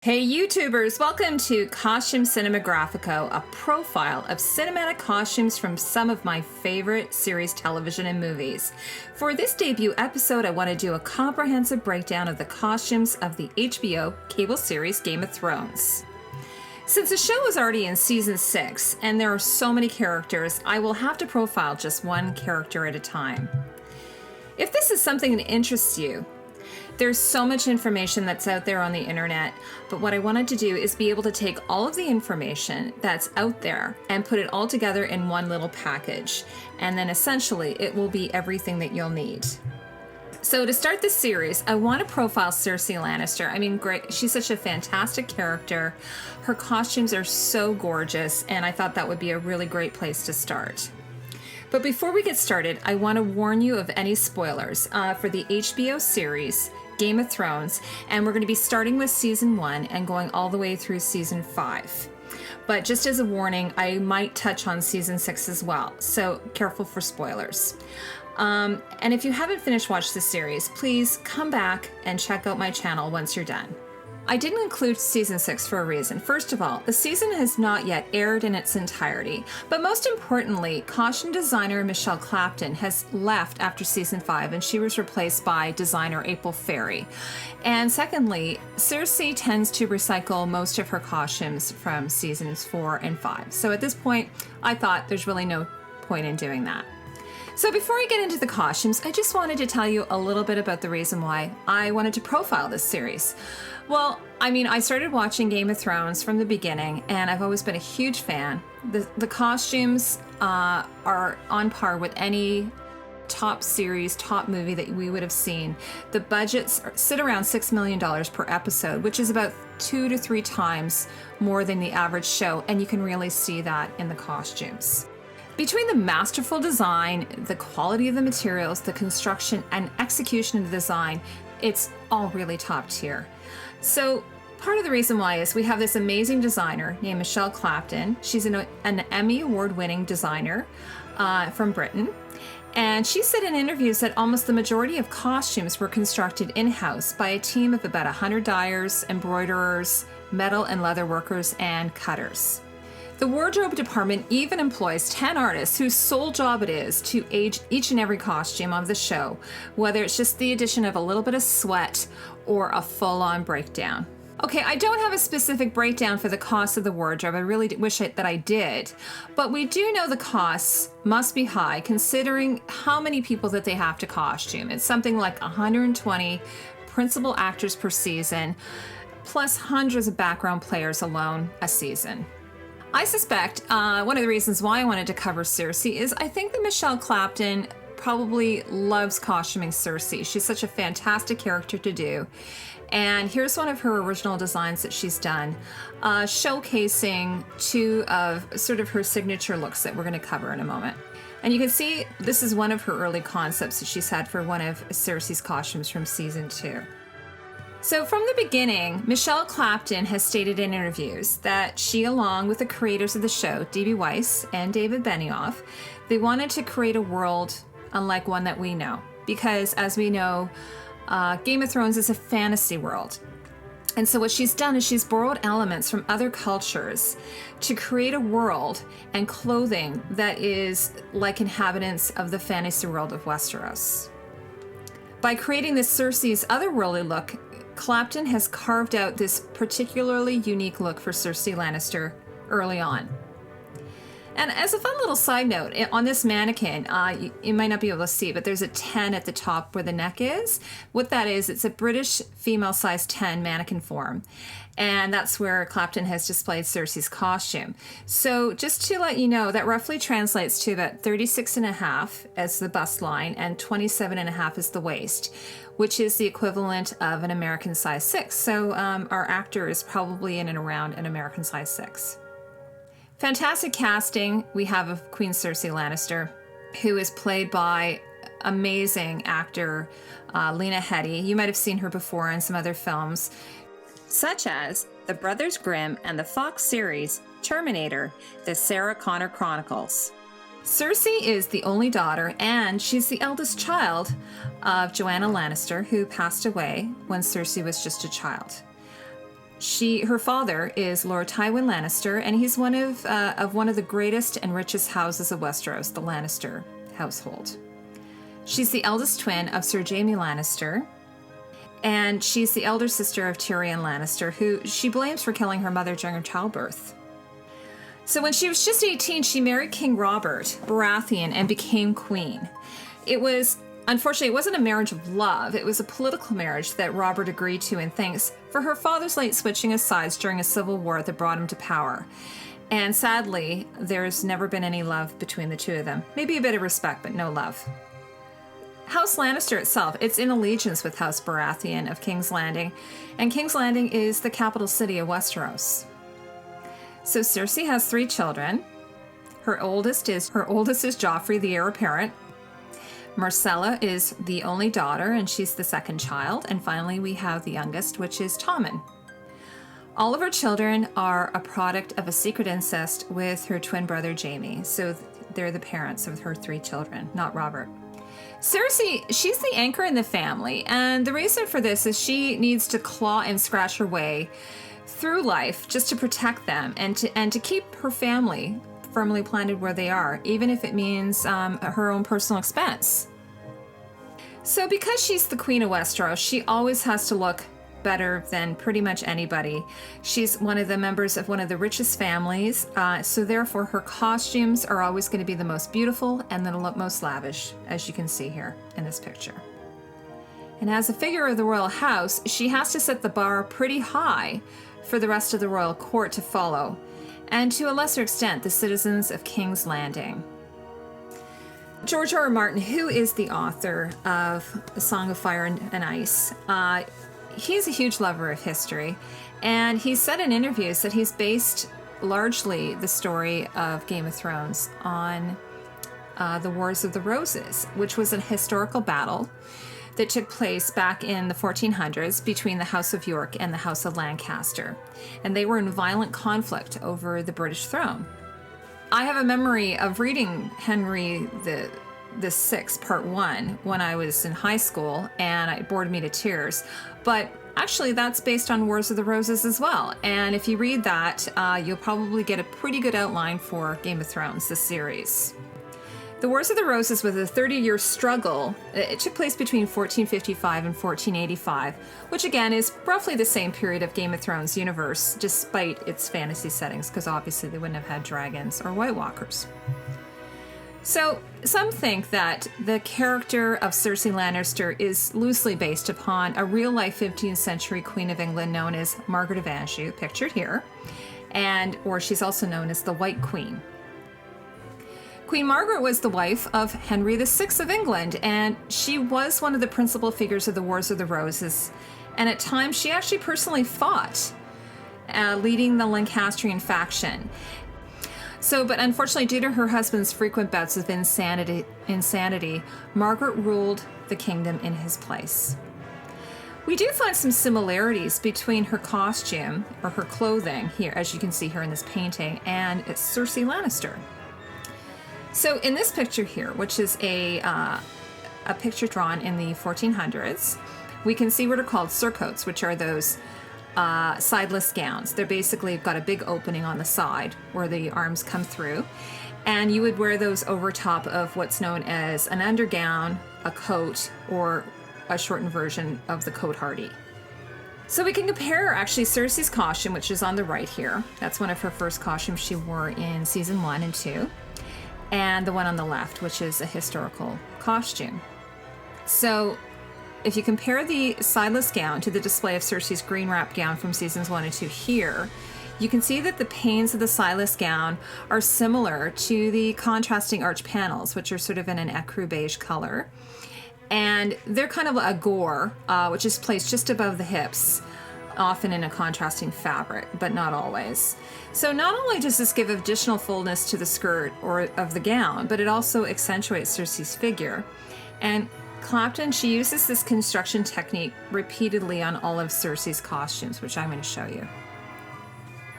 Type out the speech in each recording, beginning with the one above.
Hey YouTubers, welcome to Costume Cinematographico, a profile of cinematic costumes from some of my favorite series, television, and movies. For this debut episode, I want to do a comprehensive breakdown of the costumes of the HBO cable series Game of Thrones. Since the show is already in season 6, and there are so many characters, I will have to profile just one character at a time. If this is something that interests you, there's so much information that's out there on the internet, but what I wanted to do is be able to take all of the information that's out there and put it all together in one little package. And then essentially it will be everything that you'll need. So to start this series, I want to profile Cersei Lannister. I mean, great. She's such a fantastic character. Her costumes are so gorgeous, and I thought that would be a really great place to start. But before we get started, I want to warn you of any spoilers for the HBO series Game of Thrones, and we're going to be starting with season 1 and going all the way through season 5. But just as a warning, I might touch on season 6 as well, so careful for spoilers. And if you haven't finished watching the series, please come back and check out my channel once you're done. I didn't include season 6 for a reason. First of all, the season has not yet aired in its entirety, but most importantly, costume designer Michelle Clapton has left after season 5, and she was replaced by designer April Ferry. And secondly, Cersei tends to recycle most of her costumes from seasons 4 and 5. So at this point, I thought there's really no point in doing that. So before I get into the costumes, I just wanted to tell you a little bit about the reason why I wanted to profile this series. Well, I mean, I started watching Game of Thrones from the beginning, and I've always been a huge fan. The costumes are on par with any top series, top movie that we would have seen. The budgets sit around $6 million per episode, which is about 2 to 3 times more than the average show, and you can really see that in the costumes. Between the masterful design, the quality of the materials, the construction, and execution of the design, it's all really top tier. So part of the reason why is we have this amazing designer named Michelle Clapton. She's an Emmy award-winning designer from Britain. And she said in interviews that almost the majority of costumes were constructed in-house by a team of about 100 dyers, embroiderers, metal and leather workers, and cutters. The wardrobe department even employs 10 artists whose sole job it is to age each and every costume of the show, whether it's just the addition of a little bit of sweat or a full-on breakdown. Okay, I don't have a specific breakdown for the cost of the wardrobe. I really wish that I did. But we do know the costs must be high considering how many people that they have to costume. It's something like 120 principal actors per season, plus hundreds of background players alone a season. I suspect one of the reasons why I wanted to cover Cersei is I think that Michelle Clapton probably loves costuming Cersei. She's such a fantastic character to do. And here's one of her original designs that she's done, showcasing 2 of sort of her signature looks that we're going to cover in a moment. And you can see this is one of her early concepts that she's had for one of Cersei's costumes from season 2. So from the beginning, Michelle Clapton has stated in interviews that she, along with the creators of the show, D.B. Weiss and David Benioff, they wanted to create a world unlike one that we know. Because as we know, Game of Thrones is a fantasy world. And so what she's done is she's borrowed elements from other cultures to create a world and clothing that is like inhabitants of the fantasy world of Westeros. By creating this Cersei's otherworldly look, Clapton has carved out this particularly unique look for Cersei Lannister early on. And as a fun little side note, on this mannequin, you might not be able to see, but there's a 10 at the top where the neck is. What that is, it's a British female size 10 mannequin form. And that's where Clapton has displayed Cersei's costume. So just to let you know, that roughly translates to about 36.5 as the bust line and 27.5 as the waist, which is the equivalent of an American size 6. So our actor is probably in and around an American size 6. Fantastic casting we have of Queen Cersei Lannister, who is played by amazing actor Lena Headey. You might have seen her before in some other films, such as The Brothers Grimm and the Fox series Terminator, The Sarah Connor Chronicles. Cersei is the only daughter, and she's the eldest child of Joanna Lannister, who passed away when Cersei was just a child. Her father is Lord Tywin Lannister, and he's one of the greatest and richest houses of Westeros, the Lannister household. She's the eldest twin of Sir Jaime Lannister, and she's the elder sister of Tyrion Lannister, who she blames for killing her mother during her childbirth. So when she was just 18, she married King Robert Baratheon and became queen. Unfortunately, it wasn't a marriage of love. It was a political marriage that Robert agreed to in thanks for her father's late switching of sides during a civil war that brought him to power. And sadly, there's never been any love between the two of them. Maybe a bit of respect, but no love. House Lannister itself, it's in allegiance with House Baratheon of King's Landing, and King's Landing is the capital city of Westeros. So Cersei has 3 children. Her oldest is Joffrey, the heir apparent. Marcella is the only daughter, and she's the second child. And finally, we have the youngest, which is Tommen. All of her children are a product of a secret incest with her twin brother, Jaime. So they're the parents of her 3 children, not Robert. Cersei, she's the anchor in the family. And the reason for this is she needs to claw and scratch her way through life just to protect them and to keep her family firmly planted where they are, even if it means her own personal expense. So because she's the Queen of Westeros, she always has to look better than pretty much anybody. She's one of the members of one of the richest families, so therefore her costumes are always going to be the most beautiful and the most lavish, as you can see here in this picture. And as a figure of the royal house, she has to set the bar pretty high for the rest of the royal court to follow, and to a lesser extent, the citizens of King's Landing. George R. R. Martin, who is the author of A Song of Fire and Ice, he's a huge lover of history, and he's said in interviews that he's based largely the story of Game of Thrones on the Wars of the Roses, which was a historical battle that took place back in the 1400s between the House of York and the House of Lancaster. And they were in violent conflict over the British throne. I have a memory of reading Henry the Sixth, Part 1, when I was in high school, and it bored me to tears. But actually, that's based on Wars of the Roses as well. And if you read that, you'll probably get a pretty good outline for Game of Thrones, the series. The Wars of the Roses was a 30-year struggle. It took place between 1455 and 1485, which again is roughly the same period of Game of Thrones universe, despite its fantasy settings, because obviously they wouldn't have had dragons or White Walkers. So some think that the character of Cersei Lannister is loosely based upon a real-life 15th century Queen of England known as Margaret of Anjou, pictured here, or she's also known as the White Queen. Queen Margaret was the wife of Henry VI of England, and she was one of the principal figures of the Wars of the Roses. And at times, she actually personally fought, leading the Lancastrian faction. But unfortunately, due to her husband's frequent bouts of insanity, Margaret ruled the kingdom in his place. We do find some similarities between her costume, or her clothing, here, as you can see here in this painting, and Cersei Lannister. So in this picture here, which is a picture drawn in the 1400s, we can see what are called surcoats, which are those sideless gowns. They're basically got a big opening on the side where the arms come through, and you would wear those over top of what's known as an undergown, a coat, or a shortened version of the coat hardie. So we can compare actually Cersei's costume, which is on the right here. That's one of her first costumes she wore in season 1 and 2. And the one on the left, which is a historical costume. So if you compare the sideless gown to the display of Cersei's green wrap gown from seasons 1 and 2 here, you can see that the panes of the sideless gown are similar to the contrasting arch panels, which are sort of in an ecru beige color. And they're kind of a gore, which is placed just above the hips, often in a contrasting fabric, but not always. So not only does this give additional fullness to the skirt or of the gown, but it also accentuates Cersei's figure. And Clapton, she uses this construction technique repeatedly on all of Cersei's costumes, which I'm going to show you.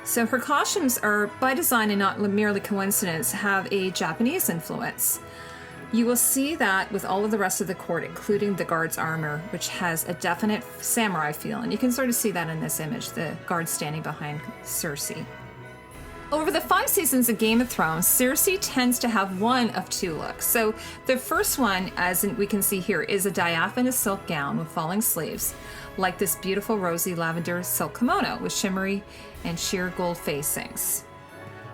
So her costumes are, by design and not merely coincidence, have a Japanese influence. You will see that with all of the rest of the court, including the guard's armor, which has a definite samurai feel. And you can sort of see that in this image, the guard standing behind Cersei. Over the 5 seasons of Game of Thrones, Cersei tends to have one of 2 looks. So the first one, as we can see here, is a diaphanous silk gown with falling sleeves, like this beautiful rosy lavender silk kimono with shimmery and sheer gold facings.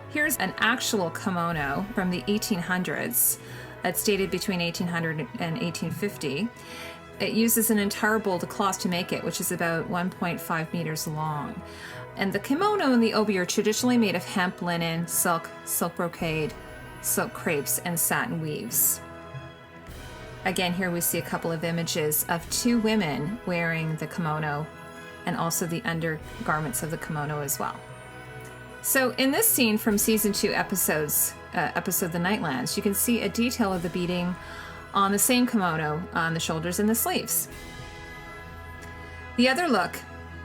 Here's an actual kimono from the 1800s. It's dated between 1800 and 1850. It uses an entire bolt of cloth to make it, which is about 1.5 meters long. And the kimono and the obi are traditionally made of hemp, linen, silk, silk brocade, silk crepes, and satin weaves. Again, here we see a couple of images of 2 women wearing the kimono and also the undergarments of the kimono as well. So in this scene from season 2 episode The Nightlands, you can see a detail of the beading on the same kimono on the shoulders and the sleeves. The other look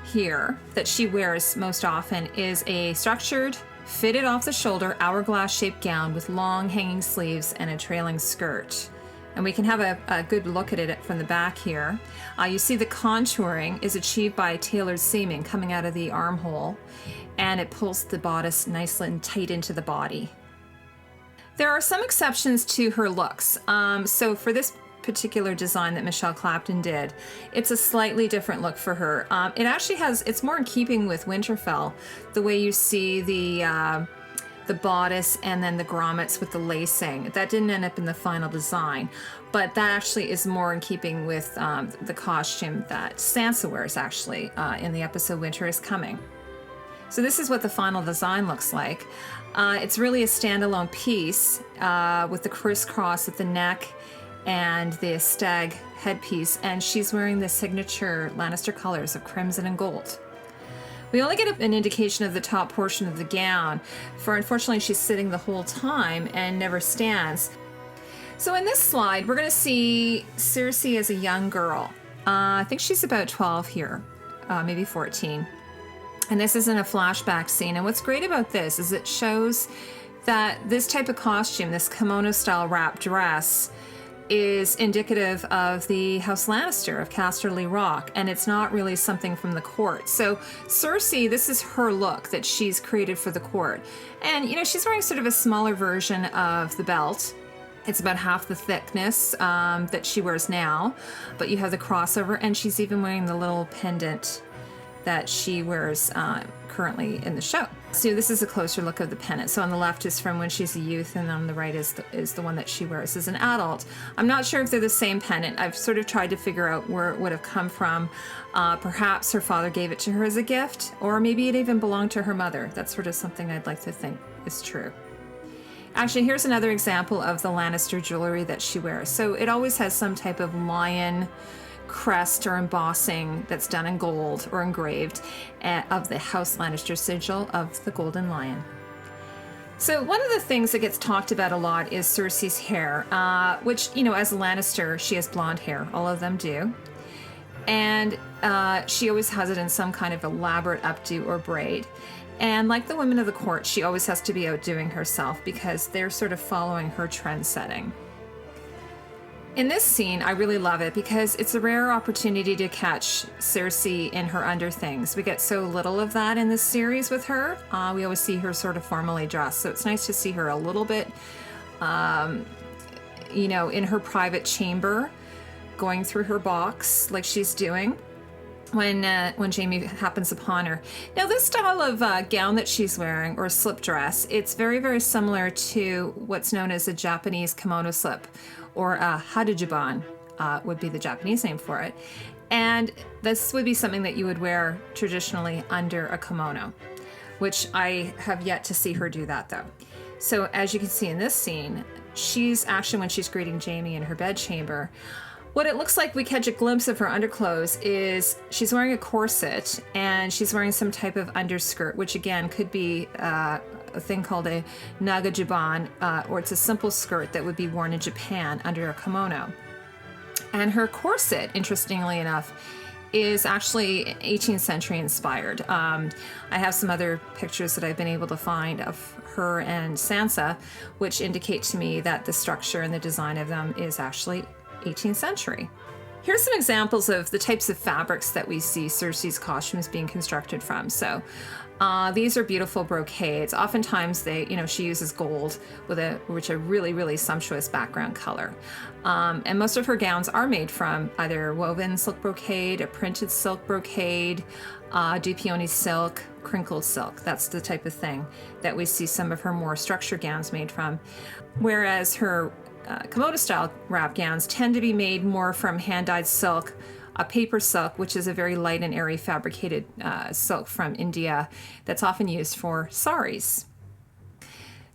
here that she wears most often is a structured, fitted off the shoulder, hourglass shaped gown with long hanging sleeves and a trailing skirt. And we can have a good look at it from the back here. You see the contouring is achieved by tailored seaming coming out of the armhole, and it pulls the bodice nicely and tight into the body. There are some exceptions to her looks. So for this particular design that Michelle Clapton did, it's a slightly different look for her. It actually it's more in keeping with Winterfell, the way you see the bodice and then the grommets with the lacing. That didn't end up in the final design, but that actually is more in keeping with the costume that Sansa wears actually in the episode Winter is Coming. So this is what the final design looks like. It's really a standalone piece with the crisscross at the neck and the stag headpiece, and she's wearing the signature Lannister colors of crimson and gold. We only get an indication of the top portion of the gown, for unfortunately she's sitting the whole time and never stands. So in this slide, we're going to see Cersei as a young girl. I think she's about 12 here, maybe 14. And this is in a flashback scene. And what's great about this is it shows that this type of costume, this kimono-style wrap dress, is indicative of the House Lannister of Casterly Rock, and it's not really something from the court. So Cersei, this is her look that she's created for the court. And, you know, she's wearing sort of a smaller version of the belt. It's about half the thickness that she wears now, but you have the crossover, and she's even wearing the little pendant that she wears currently in the show. So this is a closer look of the pendant. So on the left is from when she's a youth, and on the right is the one that she wears as an adult. I'm not sure if they're the same pendant. I've sort of tried to figure out where it would have come from. Perhaps her father gave it to her as a gift, or maybe it even belonged to her mother. That's sort of something I'd like to think is true. Actually, here's another example of the Lannister jewelry that she wears. So it always has some type of lion crest or embossing that's done in gold or engraved of the House Lannister sigil of the Golden Lion. So one of the things that gets talked about a lot is Cersei's hair, which, you know, as a Lannister, she has blonde hair. All of them do. And she always has it in some kind of elaborate updo or braid. And like the women of the court, she always has to be outdoing herself because they're sort of following her trend setting. In this scene, I really love it because it's a rare opportunity to catch Cersei in her underthings. We get so little of that in this series with her. We always see her sort of formally dressed, so it's nice to see her a little bit, you know, in her private chamber, going through her box like she's doing when Jaime happens upon her. Now, this style of gown that she's wearing, or slip dress, it's very, very similar to what's known as a Japanese kimono slip, or a hadajuban would be the Japanese name for it. And this would be something that you would wear traditionally under a kimono, which I have yet to see her do that though. So as you can see in this scene, she's actually, when she's greeting Jaime in her bedchamber, what it looks like we catch a glimpse of her underclothes is she's wearing a corset and she's wearing some type of underskirt, which again could be a thing called a nagajuban, or it's a simple skirt that would be worn in Japan under a kimono. And her corset, interestingly enough, is actually 18th century inspired. I have some other pictures that I've been able to find of her and Sansa, which indicate to me that the structure and the design of them is actually 18th century. Here's some examples of the types of fabrics that we see Cersei's costumes being constructed from. So these are beautiful brocades. Oftentimes she uses gold which a really, really sumptuous background color. And most of her gowns are made from either woven silk brocade, a printed silk brocade, dupioni silk, crinkled silk. That's the type of thing that we see some of her more structured gowns made from. Whereas her kimono-style wrap gowns tend to be made more from hand-dyed silk, a paper silk, which is a very light and airy fabricated silk from India that's often used for saris.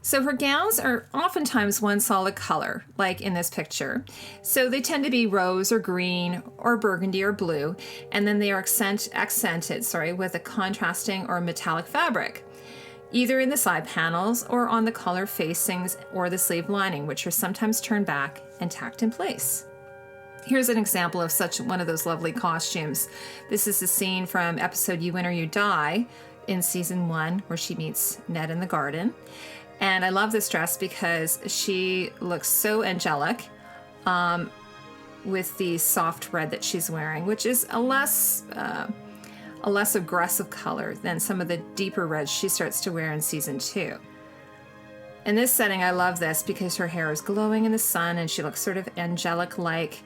So her gowns are oftentimes one solid color, like in this picture. So they tend to be rose or green or burgundy or blue, and then they are accented with a contrasting or metallic fabric, either in the side panels or on the collar facings or the sleeve lining, which are sometimes turned back and tacked in place. Here's an example of such one of those lovely costumes. This is a scene from episode You Win or You Die in season 1, where she meets Ned in the garden. And I love this dress because she looks so angelic with the soft red that she's wearing, which is a less aggressive color than some of the deeper reds she starts to wear in season 2. In this setting, I love this because her hair is glowing in the sun and she looks sort of angelic-like.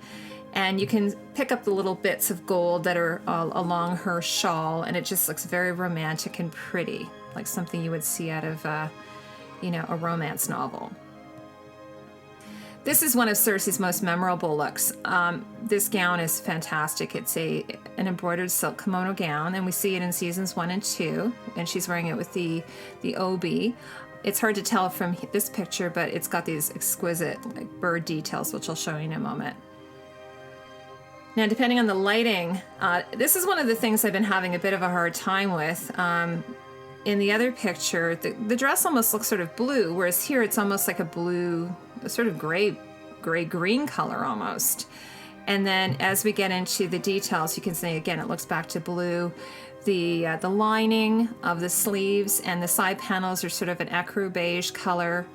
And you can pick up the little bits of gold that are along her shawl, and it just looks very romantic and pretty, like something you would see out of a romance novel. This is one of Cersei's most memorable looks. This gown is fantastic. It's an embroidered silk kimono gown, and we see it in seasons 1 and 2, and she's wearing it with the obi. It's hard to tell from this picture, but it's got these exquisite bird details, which I'll show you in a moment. Now, depending on the lighting, this is one of the things I've been having a bit of a hard time with. In the other picture, the dress almost looks sort of blue, whereas here it's almost like a sort of gray-green color almost. And then as we get into the details, you can see again it looks back to blue. The lining of the sleeves and the side panels are sort of an ecru beige color,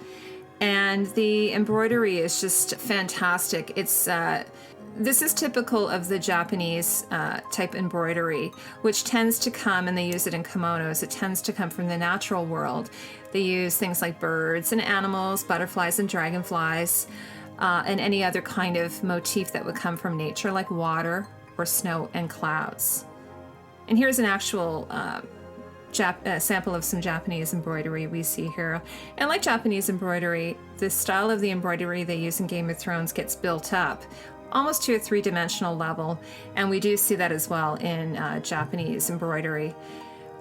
and the embroidery is just fantastic. This is typical of the Japanese type embroidery, which tends to come, and they use it in kimonos, it tends to come from the natural world. They use things like birds and animals, butterflies and dragonflies, and any other kind of motif that would come from nature, like water or snow and clouds. And here's an actual sample of some Japanese embroidery we see here. And like Japanese embroidery, the style of the embroidery they use in Game of Thrones gets built up almost to a 3-dimensional level, and we do see that as well in Japanese embroidery.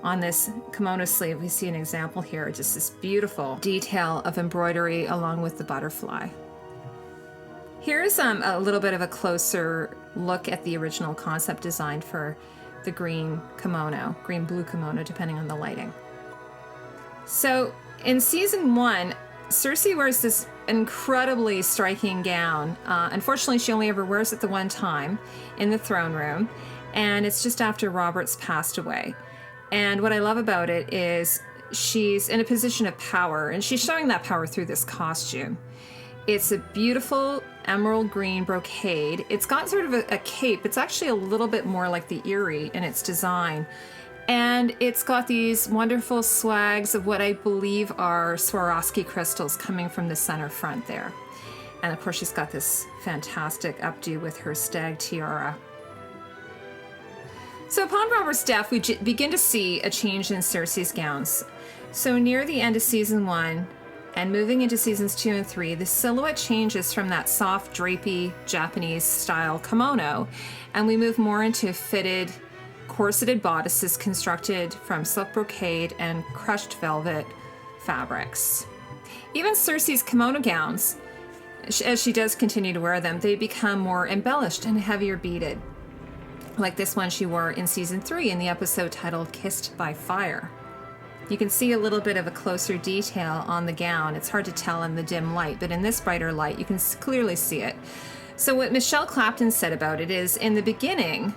On this kimono sleeve, we see an example here, just this beautiful detail of embroidery along with the butterfly. Here's a little bit of a closer look at the original concept design for the green blue kimono, depending on the lighting. So in season 1, Cersei wears this incredibly striking gown. Unfortunately, she only ever wears it the one time in the throne room, and it's just after Robert's passed away. And what I love about it is she's in a position of power, and she's showing that power through this costume. It's a beautiful emerald green brocade. It's got sort of a cape. It's actually a little bit more like the Eyrie in its design. And it's got these wonderful swags of what I believe are Swarovski crystals coming from the center front there. And of course, she's got this fantastic updo with her stag tiara. So upon Robert's death, we begin to see a change in Cersei's gowns. So near the end of season 1 and moving into seasons 2 and 3, the silhouette changes from that soft, drapey Japanese style kimono, and we move more into fitted, corseted bodices constructed from silk brocade and crushed velvet fabrics. Even Cersei's kimono gowns, as she does continue to wear them, they become more embellished and heavier beaded, like this one she wore in season 3 in the episode titled Kissed by Fire. You can see a little bit of a closer detail on the gown. It's hard to tell in the dim light, but in this brighter light you can clearly see it. So what Michelle Clapton said about it is, in the beginning,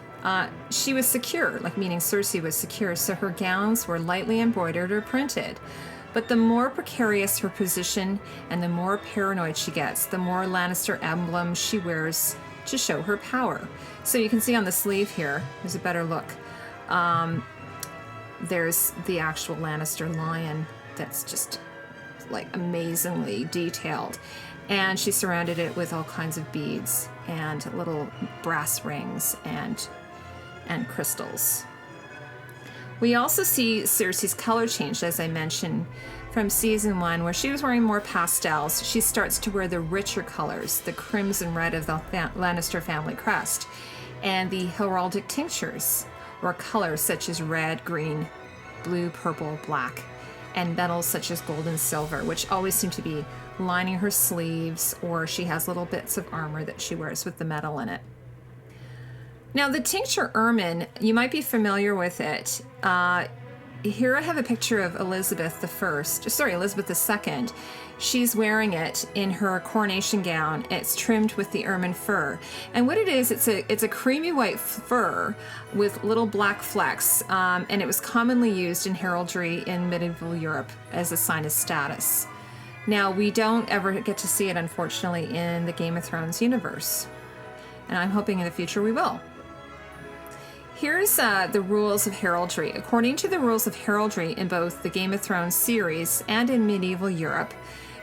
She was secure, like meaning Cersei was secure, so her gowns were lightly embroidered or printed. But the more precarious her position and the more paranoid she gets, the more Lannister emblems she wears to show her power. So you can see on the sleeve here, there's a better look. There's the actual Lannister lion that's just like amazingly detailed. And she surrounded it with all kinds of beads and little brass rings and crystals. We also see Cersei's color changed, as I mentioned, from season 1, where she was wearing more pastels. She starts to wear the richer colors, the crimson red of the Lannister family crest, and the heraldic tinctures, or colors such as red, green, blue, purple, black, and metals such as gold and silver, which always seem to be lining her sleeves, or she has little bits of armor that she wears with the metal in it. Now, the tincture ermine, you might be familiar with it. Here I have a picture of Elizabeth II. She's wearing it in her coronation gown. It's trimmed with the ermine fur. And what it is, it's a creamy white fur with little black flecks, and it was commonly used in heraldry in medieval Europe as a sign of status. Now, we don't ever get to see it, unfortunately, in the Game of Thrones universe. And I'm hoping in the future we will. Here's the rules of heraldry. According to the rules of heraldry in both the Game of Thrones series and in medieval Europe,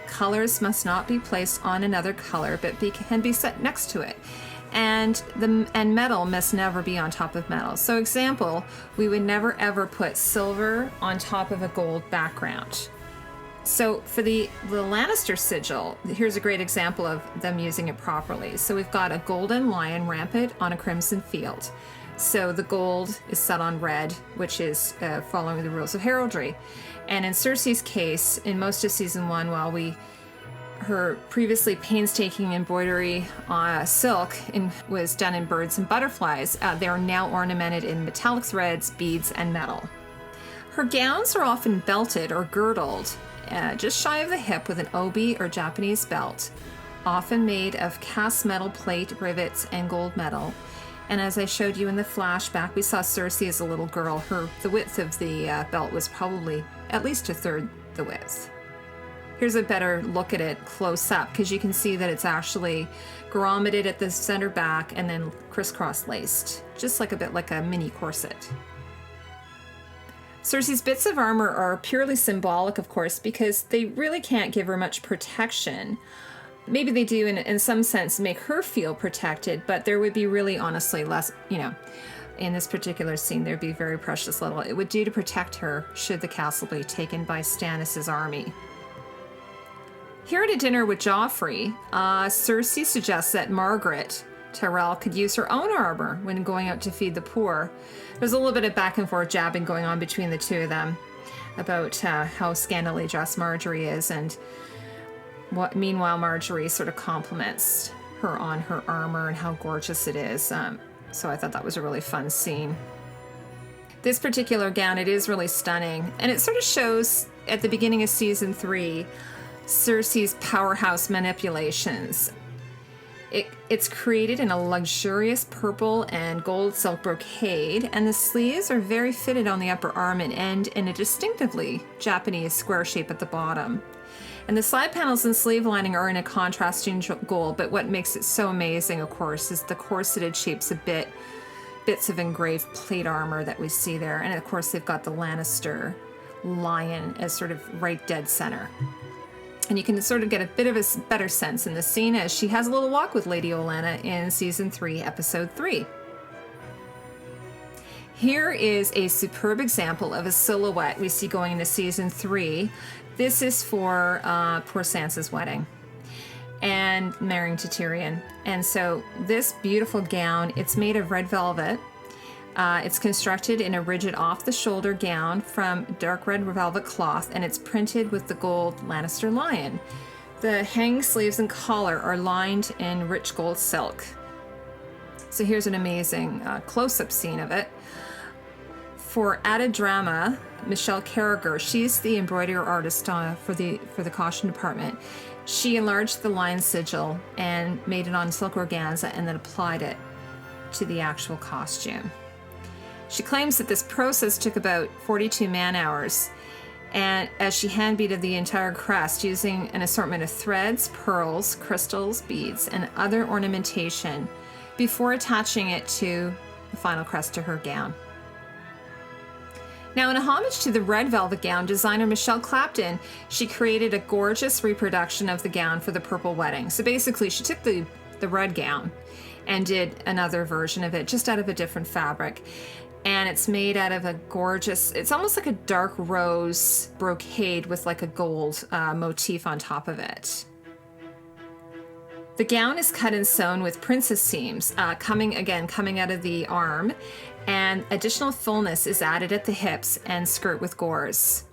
colors must not be placed on another color, but can be set next to it. And metal must never be on top of metal. So example, we would never ever put silver on top of a gold background. So for the Lannister sigil, here's a great example of them using it properly. So we've got a golden lion rampant on a crimson field. So the gold is set on red, which is following the rules of heraldry. And in Cersei's case, in most of season 1, while her previously painstaking embroidery on silk was done in birds and butterflies, they are now ornamented in metallic threads, beads, and metal. Her gowns are often belted or girdled just shy of the hip with an obi or Japanese belt, often made of cast metal plate, rivets, and gold metal. And as I showed you in the flashback, we saw Cersei as a little girl. The width of the belt was probably at least a third the width. Here's a better look at it close up, because you can see that it's actually grommeted at the center back and then crisscross laced, just like a bit like a mini corset. Cersei's bits of armor are purely symbolic, of course, because they really can't give her much protection. Maybe they do in some sense make her feel protected, but there would be really honestly less, in this particular scene, there'd be very precious little it would do to protect her should the castle be taken by Stannis' army. Here at a dinner with Joffrey, Cersei suggests that Margaret Tyrell could use her own armor when going out to feed the poor. There's a little bit of back and forth jabbing going on between the two of them about how scantily dressed Marjorie is, and meanwhile Marjorie sort of compliments her on her armor and how gorgeous it is. So I thought that was a really fun scene. This particular gown, it is really stunning, and it sort of shows at the beginning of season 3 Cersei's powerhouse manipulations. It's created in a luxurious purple and gold silk brocade, and the sleeves are very fitted on the upper arm and end in a distinctively Japanese square shape at the bottom. And the side panels and sleeve lining are in a contrasting gold, but what makes it so amazing, of course, is the corseted shapes of bits of engraved plate armor that we see there. And of course, they've got the Lannister lion as sort of right dead center. And you can sort of get a bit of a better sense in the scene as she has a little walk with Lady Olenna in season 3, episode 3. Here is a superb example of a silhouette we see going into season 3. This is for poor Sansa's wedding and marrying to Tyrion. And so this beautiful gown, it's made of red velvet. It's constructed in a rigid off-the-shoulder gown from dark red velvet cloth, and it's printed with the gold Lannister lion. The hang sleeves and collar are lined in rich gold silk. So here's an amazing close-up scene of it. For added drama, Michelle Carragher, she's the embroidery artist for the costume department. She enlarged the lion sigil and made it on silk organza and then applied it to the actual costume. She claims that this process took about 42 man-hours, and as she hand-beaded the entire crest using an assortment of threads, pearls, crystals, beads, and other ornamentation before attaching it to the final crest to her gown. Now, in a homage to the red velvet gown, designer Michelle Clapton, she created a gorgeous reproduction of the gown for the purple wedding. So basically, she took the red gown and did another version of it, just out of a different fabric. And it's made out of a gorgeous, it's almost like a dark rose brocade with like a gold motif on top of it. The gown is cut and sewn with princess seams coming out of the arm, and additional fullness is added at the hips and skirt with gores.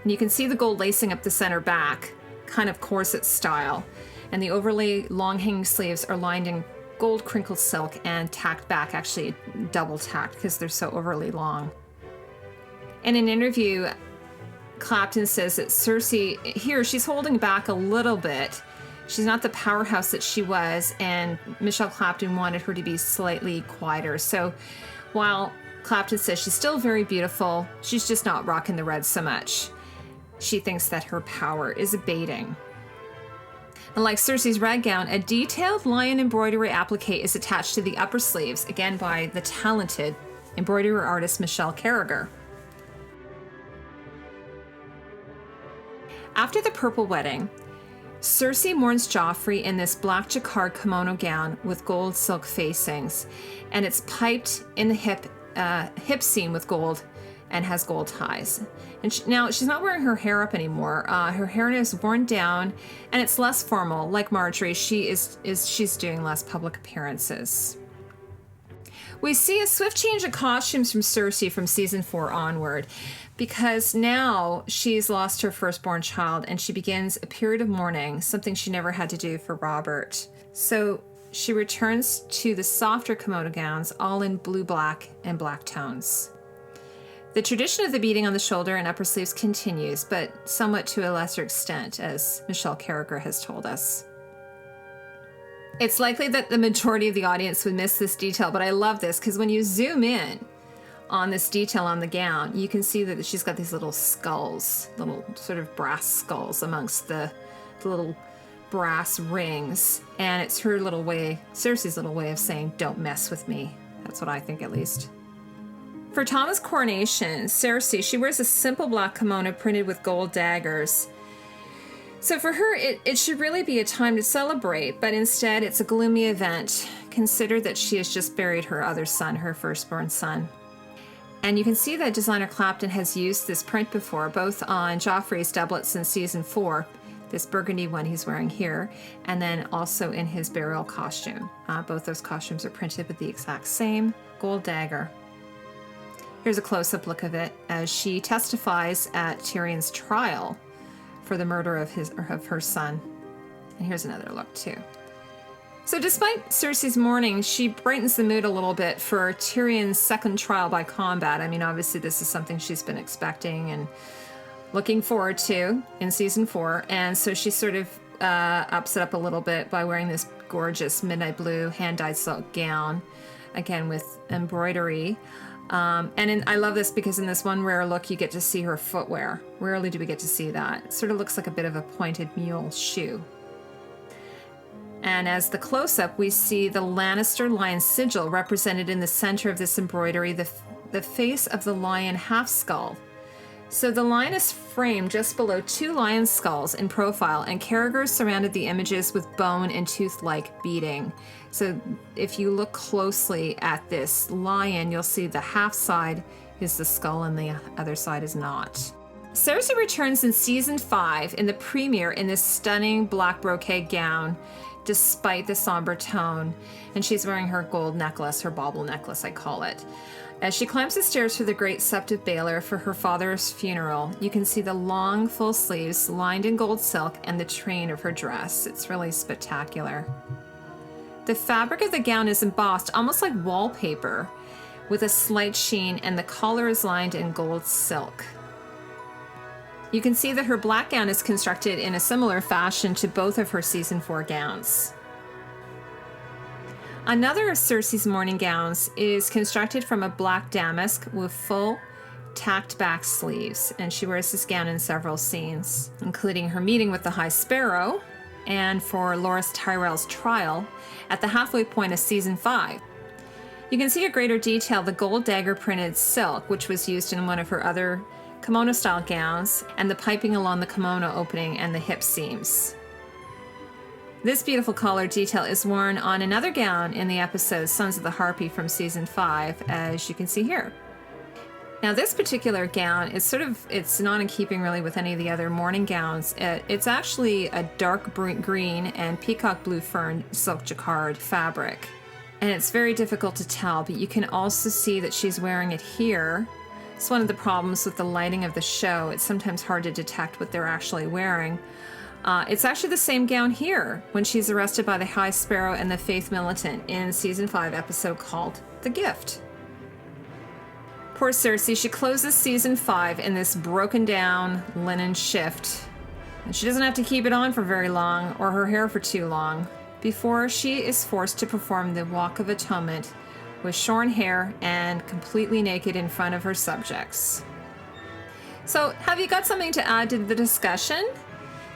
And you can see the gold lacing up the center back, kind of corset style, and the overly long hanging sleeves are lined in gold crinkled silk and tacked back, actually double tacked because they're so overly long. In an interview, Clapton says that Cersei here, she's holding back a little bit. She's not the powerhouse that she was, and Michelle Clapton wanted her to be slightly quieter. So while Clapton says she's still very beautiful, she's just not rocking the red so much. She thinks that her power is abating. And like Cersei's red gown, a detailed lion embroidery applique is attached to the upper sleeves, again by the talented embroidery artist Michelle Carragher. After the purple wedding, Cersei mourns Joffrey in this black jacquard kimono gown with gold silk facings, and it's piped in the hip seam with gold and has gold ties. And now she's not wearing her hair up anymore. Her hair is worn down, and it's less formal. Like Marjorie, she's doing less public appearances. We see a swift change of costumes from Cersei from season 4 onward, because now she's lost her firstborn child and she begins a period of mourning, something she never had to do for Robert. So she returns to the softer kimono gowns, all in blue, black, and black tones. The tradition of the beading on the shoulder and upper sleeves continues, but somewhat to a lesser extent, as Michelle Carragher has told us. It's likely that the majority of the audience would miss this detail, but I love this because when you zoom in on this detail on the gown, you can see that she's got these little skulls, little sort of brass skulls amongst the little brass rings, and it's her little way, Cersei's little way of saying, "Don't mess with me." That's what I think, at least. For Tommen's coronation, Cersei, she wears a simple black kimono printed with gold daggers. So for her, it should really be a time to celebrate, but instead it's a gloomy event. Consider that she has just buried her other son, her firstborn son. And you can see that designer Clapton has used this print before, both on Joffrey's doublets in season 4, this burgundy one he's wearing here, and then also in his burial costume. Both those costumes are printed with the exact same gold dagger. Here's a close-up look of it as she testifies at Tyrion's trial for the murder of her son. And here's another look too. So despite Cersei's mourning, she brightens the mood a little bit for Tyrion's second trial by combat. I mean, obviously this is something she's been expecting and looking forward to in season 4. And so she sort of ups it up a little bit by wearing this gorgeous midnight blue hand-dyed silk gown, again with embroidery. I love this because in this one rare look, you get to see her footwear. Rarely do we get to see that. It sort of looks like a bit of a pointed mule shoe. And as the close-up, we see the Lannister lion sigil represented in the center of this embroidery, the face of the lion half skull. So the lion is framed just below 2 lion skulls in profile, and Carragher surrounded the images with bone and tooth-like beading. So if you look closely at this lion, you'll see the half side is the skull and the other side is not. Cersei returns in season 5 in the premiere in this stunning black brocade gown, despite the somber tone, and she's wearing her gold necklace, her bauble necklace, I call it. As she climbs the stairs for the Great Septive Baler for her father's funeral, you can see the long, full sleeves lined in gold silk and the train of her dress. It's really spectacular. The fabric of the gown is embossed almost like wallpaper with a slight sheen, and the collar is lined in gold silk. You can see that her black gown is constructed in a similar fashion to both of her season 4 gowns. Another of Cersei's mourning gowns is constructed from a black damask with full tacked back sleeves, and she wears this gown in several scenes, including her meeting with the High Sparrow and for Loras Tyrell's trial at the halfway point of season 5. You can see in greater detail the gold dagger printed silk, which was used in one of her other kimono-style gowns, and the piping along the kimono opening and the hip seams. This beautiful collar detail is worn on another gown in the episode Sons of the Harpy from season 5, as you can see here. Now this particular gown is it's not in keeping really with any of the other mourning gowns. It's actually a dark green and peacock blue fern silk jacquard fabric. And it's very difficult to tell, but you can also see that she's wearing it here. It's one of the problems with the lighting of the show. It's sometimes hard to detect what they're actually wearing. It's actually the same gown here when she's arrested by the High Sparrow and the Faith Militant in season 5 episode called The Gift. Poor Cersei, she closes season 5 in this broken down linen shift. And she doesn't have to keep it on for very long, or her hair for too long, before she is forced to perform the Walk of Atonement with shorn hair and completely naked in front of her subjects. So, have you got something to add to the discussion?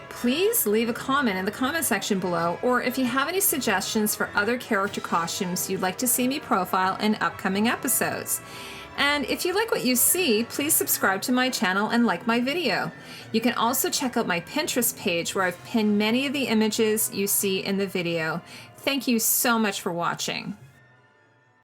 Please leave a comment in the comment section below, or if you have any suggestions for other character costumes you'd like to see me profile in upcoming episodes. And if you like what you see, please subscribe to my channel and like my video. You can also check out my Pinterest page where I've pinned many of the images you see in the video. Thank you so much for watching.